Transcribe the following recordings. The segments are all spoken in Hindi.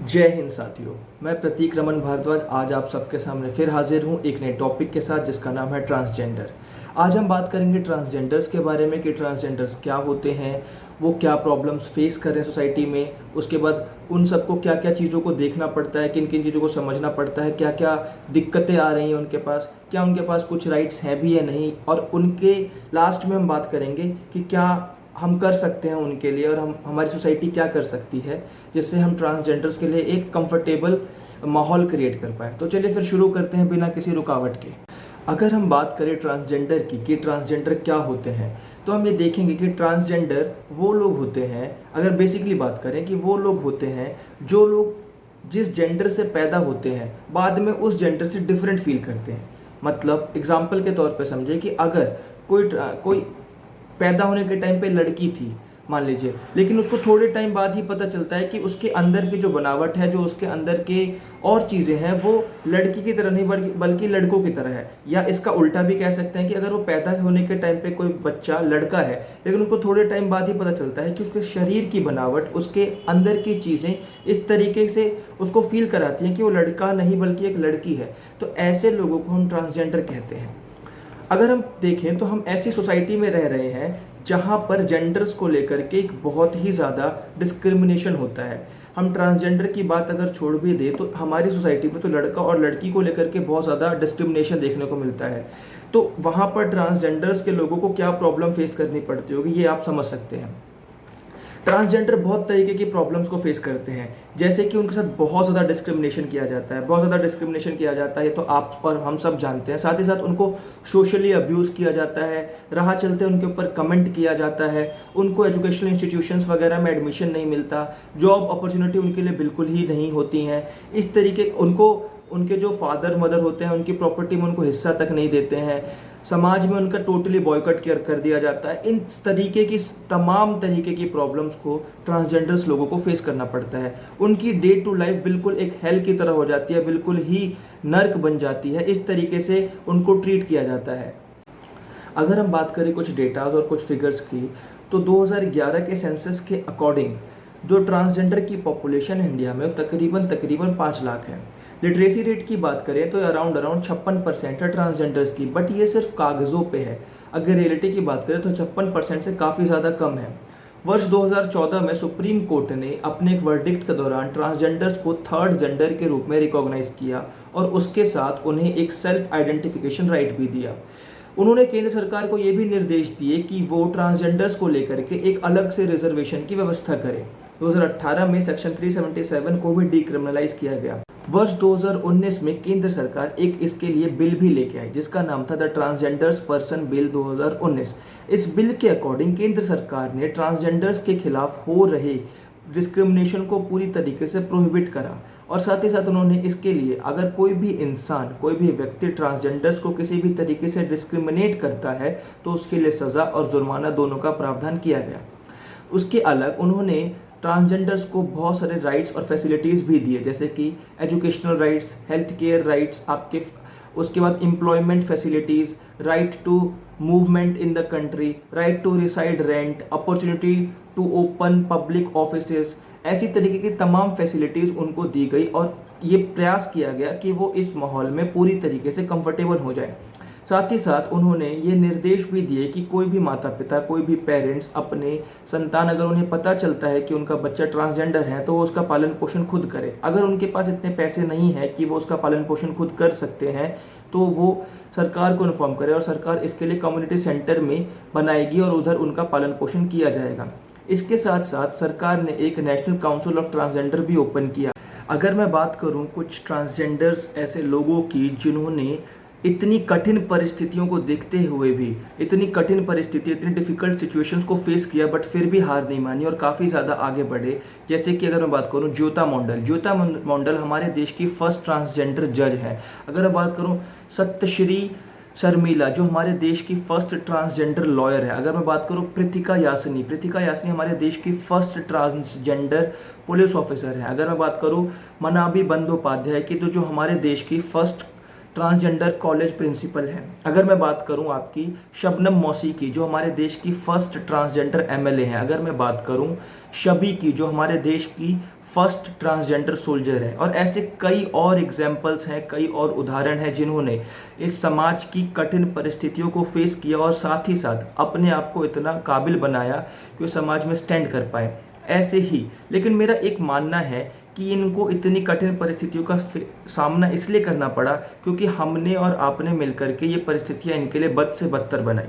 जय हिंद साथियों। मैं प्रतीक रमन भारद्वाज आज आप सबके सामने फिर हाजिर हूँ एक नए टॉपिक के साथ जिसका नाम है ट्रांसजेंडर। आज हम बात करेंगे ट्रांसजेंडर्स के बारे में कि ट्रांसजेंडर्स क्या होते हैं, वो क्या प्रॉब्लम्स फेस कर रहे हैं सोसाइटी में, उसके बाद उन सबको क्या क्या चीज़ों को देखना पड़ता है, किन किन चीज़ों को समझना पड़ता है, क्या क्या दिक्कतें आ रही हैं उनके पास, क्या उनके पास कुछ राइट्स हैं भी या नहीं, और उनके लास्ट में हम बात करेंगे कि क्या हम कर सकते हैं उनके लिए और हम हमारी सोसाइटी क्या कर सकती है जिससे हम ट्रांसजेंडर्स के लिए एक कंफर्टेबल माहौल क्रिएट कर पाए। तो चलिए फिर शुरू करते हैं बिना किसी रुकावट के। अगर हम बात करें ट्रांसजेंडर की कि ट्रांसजेंडर क्या होते हैं, तो हम ये देखेंगे कि ट्रांसजेंडर वो लोग होते हैं, अगर बेसिकली बात करें कि वो लोग होते हैं जो लोग जिस जेंडर से पैदा होते हैं बाद में उस जेंडर से डिफरेंट फील करते हैं। मतलब एग्जाम्पल के तौर पे समझे कि अगर कोई पैदा होने के टाइम पे लड़की थी मान लीजिए, लेकिन उसको थोड़े टाइम बाद ही पता चलता है कि उसके अंदर की जो बनावट है, जो उसके अंदर के और चीज़ें हैं वो लड़की की तरह नहीं बल्कि लड़कों की तरह है। या इसका उल्टा भी कह सकते हैं कि अगर वो पैदा होने के टाइम पे कोई बच्चा लड़का है लेकिन उसको थोड़े टाइम बाद ही पता चलता है कि उसके शरीर की बनावट, उसके अंदर की चीज़ें इस तरीके से उसको फील कराती हैं कि वो लड़का नहीं बल्कि एक लड़की है, तो ऐसे लोगों को हम ट्रांसजेंडर कहते हैं। अगर हम देखें तो हम ऐसी सोसाइटी में रह रहे हैं जहाँ पर जेंडर्स को लेकर के एक बहुत ही ज़्यादा डिस्क्रिमिनेशन होता है। हम ट्रांसजेंडर की बात अगर छोड़ भी दें तो हमारी सोसाइटी में तो लड़का और लड़की को लेकर के बहुत ज़्यादा डिस्क्रिमिनेशन देखने को मिलता है। तो वहाँ पर ट्रांसजेंडर्स के लोगों को क्या प्रॉब्लम फेस करनी पड़ती होगी ये आप समझ सकते हैं। ट्रांसजेंडर बहुत तरीके की प्रॉब्लम्स को फेस करते हैं, जैसे कि उनके साथ बहुत ज़्यादा डिस्क्रिमिनेशन किया जाता है। बहुत ज़्यादा डिस्क्रिमिनेशन किया जाता है तो आप और हम सब जानते हैं। साथ ही साथ उनको सोशली अब्यूज़ किया जाता है, राह चलते उनके ऊपर कमेंट किया जाता है, उनको एजुकेशनल इंस्टीट्यूशंस वगैरह में एडमिशन नहीं मिलता, जॉब अपॉर्चुनिटी उनके लिए बिल्कुल ही नहीं होती हैं। इस तरीके उनको उनके जो फादर मदर होते हैं उनकी प्रॉपर्टी में उनको हिस्सा तक नहीं देते हैं, समाज में उनका टोटली बॉयकॉट कर दिया जाता है। इन तरीके की तमाम तरीके की प्रॉब्लम्स को ट्रांसजेंडर्स लोगों को फेस करना पड़ता है। उनकी डे टू लाइफ बिल्कुल एक हेल की तरह हो जाती है, बिल्कुल ही नर्क बन जाती है। इस तरीके से उनको ट्रीट किया जाता है। अगर हम बात करें कुछ डेटाज और कुछ फिगर्स की, तो 2011 के सेंसस के अकॉर्डिंग जो ट्रांसजेंडर की पॉपुलेशन है इंडिया में तकरीबन तकरीबन 5 लाख है। लिटरेसी रेट की बात करें तो अराउंड 56% है ट्रांसजेंडर्स की, बट ये सिर्फ कागज़ों पे है। अगर रियलिटी की बात करें तो 56% से काफ़ी ज़्यादा कम है। वर्ष 2014 में सुप्रीम कोर्ट ने अपने एक वर्डिक्ट के दौरान ट्रांसजेंडर्स को थर्ड जेंडर के रूप में रिकॉग्नाइज किया और उसके साथ उन्हें एक सेल्फ आइडेंटिफिकेशन राइट भी दिया। उन्होंने केंद्र सरकार को ये भी निर्देश दिए कि वो ट्रांसजेंडर्स को लेकर के एक अलग से रिजर्वेशन की व्यवस्था करे। 2018 में सेक्शन 377 को भी डीक्रिमिनलाइज किया गया। वर्ष 2019 में केंद्र सरकार एक इसके लिए बिल भी लेके आई जिसका नाम था द ट्रांसजेंडर्स पर्सन बिल 2019। इस बिल के अकॉर्डिंग केंद्र सरकार ने ट्रांसजेंडर्स के खिलाफ हो रहे डिस्क्रिमिनेशन को पूरी तरीके से प्रोहिबिट करा, और साथ ही साथ उन्होंने इसके लिए अगर कोई भी इंसान, कोई भी व्यक्ति ट्रांसजेंडर्स को किसी भी तरीके से डिस्क्रिमिनेट करता है तो उसके लिए सज़ा और जुर्माना दोनों का प्रावधान किया गया। उसके अलग उन्होंने ट्रांसजेंडर्स को बहुत सारे राइट्स और फैसिलिटीज़ भी दिए, जैसे कि educational rights, health care rights, आपके उसके बाद employment facilities, right to movement in the country, right to reside rent, opportunity to open public offices. ऐसी तरीके की तमाम फैसिलिटीज़ उनको दी गई और ये प्रयास किया गया कि वो इस माहौल में पूरी तरीके से कंफर्टेबल हो जाए। साथ ही साथ उन्होंने ये निर्देश भी दिए कि कोई भी माता पिता, कोई भी पेरेंट्स अपने संतान, अगर उन्हें पता चलता है कि उनका बच्चा ट्रांसजेंडर है तो वो उसका पालन पोषण खुद करे। अगर उनके पास इतने पैसे नहीं है कि वो उसका पालन पोषण खुद कर सकते हैं तो वो सरकार को इन्फॉर्म करे और सरकार इसके लिए कम्युनिटी सेंटर में बनाएगी और उधर उनका पालन पोषण किया जाएगा। इसके साथ साथ सरकार ने एक नेशनल काउंसिल ऑफ ट्रांसजेंडर भी ओपन किया। अगर मैं बात करूं कुछ ट्रांसजेंडर्स ऐसे लोगों की जिन्होंने इतनी कठिन परिस्थितियों को देखते हुए भी, इतनी कठिन परिस्थिति, इतनी डिफ़िकल्ट सिचुएशंस को फेस किया बट फिर भी हार नहीं मानी और काफ़ी ज़्यादा आगे बढ़े। जैसे कि अगर मैं बात करूं ज्योता मंडल हमारे देश की फर्स्ट ट्रांसजेंडर जज है। अगर मैं बात करूं सत्यश्री शर्मिला जो हमारे देश की फर्स्ट ट्रांसजेंडर लॉयर है। अगर मैं बात करूं पृथिका यासनी हमारे देश की फर्स्ट ट्रांसजेंडर पुलिस ऑफिसर है। अगर मैं बात करूं मनाबी बंदोपाध्याय की तो जो हमारे देश की फर्स्ट ट्रांसजेंडर कॉलेज प्रिंसिपल हैं। अगर मैं बात करूं आपकी शबनम मौसी की जो हमारे देश की फर्स्ट ट्रांसजेंडर एमएलए हैं। अगर मैं बात करूं शबी की जो हमारे देश की फर्स्ट ट्रांसजेंडर सोल्जर हैं। और ऐसे कई और एग्जाम्पल्स हैं, कई और उदाहरण हैं जिन्होंने इस समाज की कठिन परिस्थितियों को फेस किया और साथ ही साथ अपने आप को इतना काबिल बनाया कि वो समाज में स्टैंड कर पाए। ऐसे ही लेकिन मेरा एक मानना है कि इनको इतनी कठिन परिस्थितियों का सामना इसलिए करना पड़ा क्योंकि हमने और आपने मिलकर के ये परिस्थितियाँ इनके लिए बद से बदतर बनाई।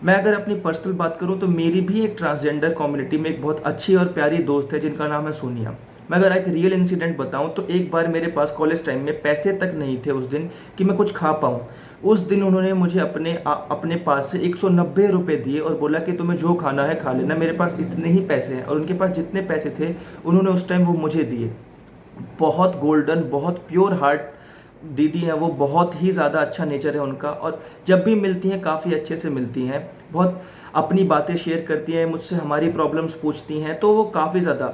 मैं अगर अपनी पर्सनल बात करूं तो मेरी भी एक ट्रांसजेंडर कम्युनिटी में एक बहुत अच्छी और प्यारी दोस्त है जिनका नाम है सोनिया। मैं अगर एक रियल इंसिडेंट बताऊं तो एक बार मेरे पास कॉलेज टाइम में पैसे तक नहीं थे उस दिन कि मैं कुछ खा पाऊं। उस दिन उन्होंने मुझे अपने पास से 190 रुपये दिए और बोला कि तुम्हें जो खाना है खा लेना, मेरे पास इतने ही पैसे हैं। और उनके पास जितने पैसे थे उन्होंने उस टाइम वो मुझे दिए। बहुत गोल्डन, बहुत प्योर हार्ट दीदी हैं वो, बहुत ही ज़्यादा अच्छा नेचर है उनका। और जब भी मिलती हैं काफ़ी अच्छे से मिलती हैं, बहुत अपनी बातें शेयर करती हैं मुझसे, हमारी प्रॉब्लम्स पूछती हैं, तो वो काफ़ी ज़्यादा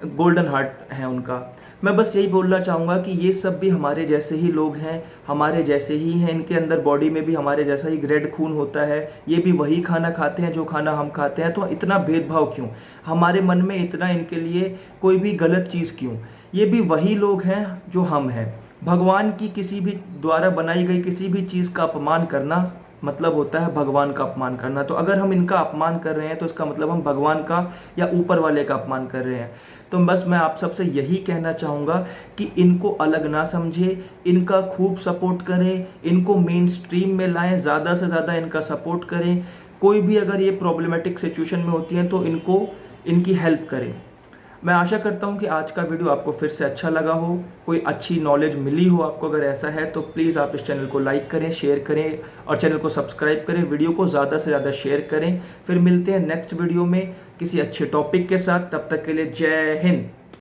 गोल्डन हार्ट है उनका। मैं बस यही बोलना चाहूँगा कि ये सब भी हमारे जैसे ही लोग हैं, हमारे जैसे ही हैं, इनके अंदर बॉडी में भी हमारे जैसा ही रेड खून होता है, ये भी वही खाना खाते हैं जो खाना हम खाते हैं। तो इतना भेदभाव क्यों, हमारे मन में इतना इनके लिए कोई भी गलत चीज़ क्यों? ये भी वही लोग हैं जो हम हैं। भगवान की किसी भी द्वारा बनाई गई किसी भी चीज़ का अपमान करना मतलब होता है भगवान का अपमान करना। तो अगर हम इनका अपमान कर रहे हैं तो इसका मतलब हम भगवान का या ऊपर वाले का अपमान कर रहे हैं। तो बस मैं आप सबसे यही कहना चाहूँगा कि इनको अलग ना समझें, इनका खूब सपोर्ट करें, इनको मेन स्ट्रीम में लाएं, ज़्यादा से ज़्यादा इनका सपोर्ट करें। कोई भी अगर ये प्रॉब्लमेटिक सिचुएशन में होती हैं तो इनकी हेल्प करें। मैं आशा करता हूँ कि आज का वीडियो आपको फिर से अच्छा लगा हो, कोई अच्छी नॉलेज मिली हो आपको। अगर ऐसा है तो प्लीज़ आप इस चैनल को लाइक करें, शेयर करें और चैनल को सब्सक्राइब करें। वीडियो को ज़्यादा से ज़्यादा शेयर करें। फिर मिलते हैं नेक्स्ट वीडियो में किसी अच्छे टॉपिक के साथ। तब तक के लिए जय हिंद।